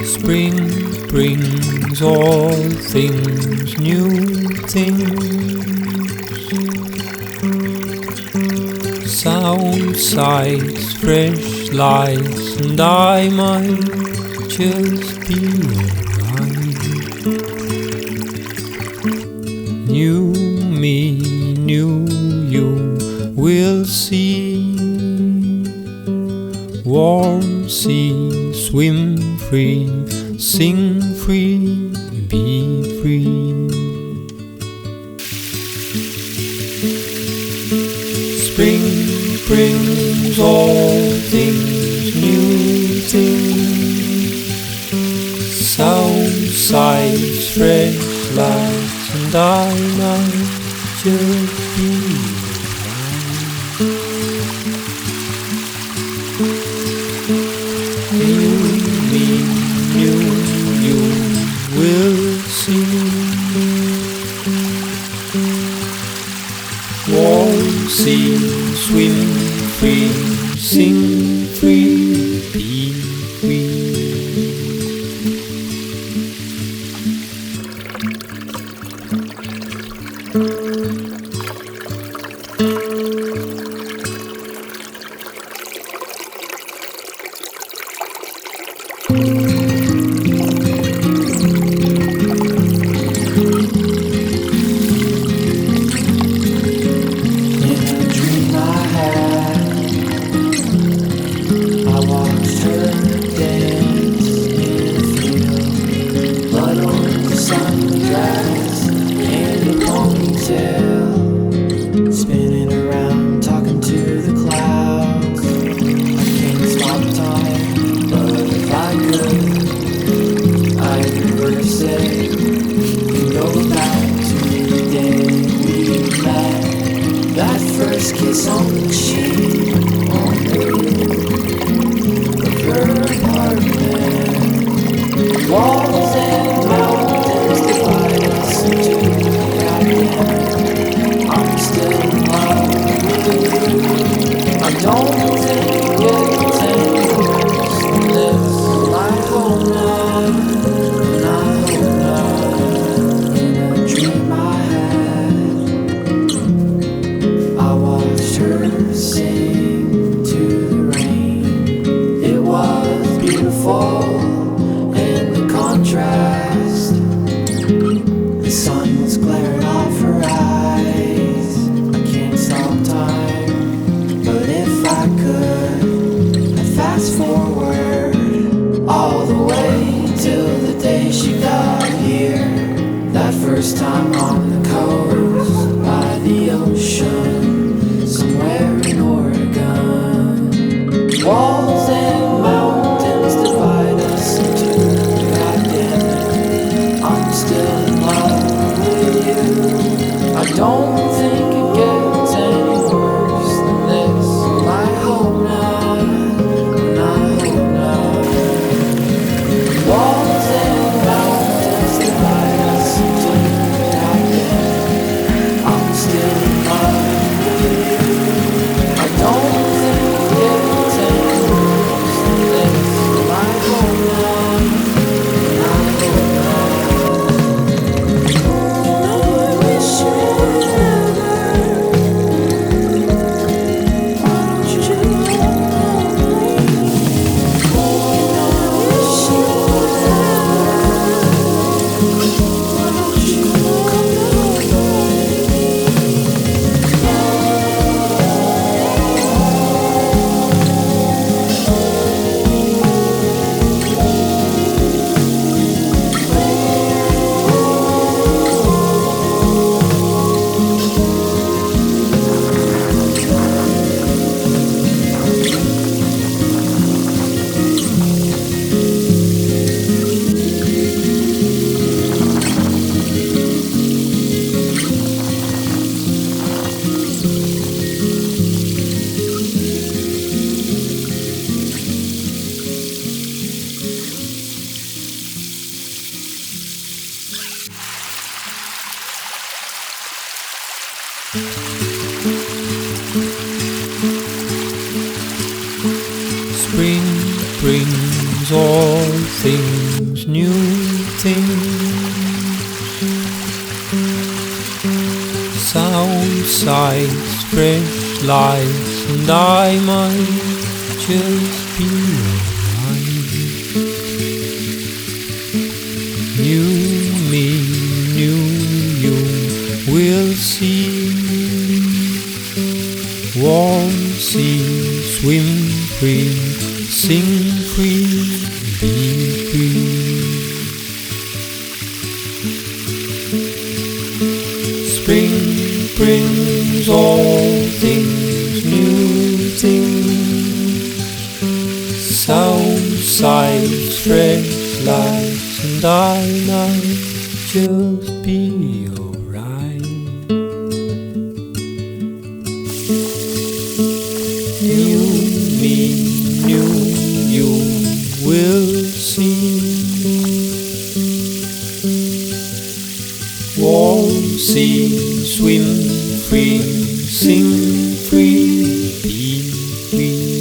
Spring brings all things, new things, sound, sights, fresh lights, and I might just be alright. New me, new you, we'll see. Warm sea, swim free, sing free, be free. Spring brings all things, new things, sound, sights, fresh lights, and I might just be new me, new you, will see. Warm sea, swim free, sing free, be free. Spinning around, talking to the clouds. I can't stop time, but if I could, I'd reverse it and go back to the day we met. That first kiss on the cheek, on her apartment. Walls and mountains divide us into I'm still in love with you. I don't think it gets any worse than this. And I hope not, and I hope not. In a dream I had, I watched her sing to the rain. It was beautiful in the contrast. The sun was glaring off her eyes. Fast forward all the way till the day she got here. That first time on the coast by the ocean, somewhere in Oregon. Walls and mountains divide us into goddamn Spring brings all things, new things, sound, sights, fresh lights, and I might just be alright. New me, new you, we'll see. Warm sea, swim free, sing free, be free. Spring brings all things, new things, sound, sights, fresh lights, and I might just be alright. New me, new you, will see. Warm sea, swim free, sing free, be free.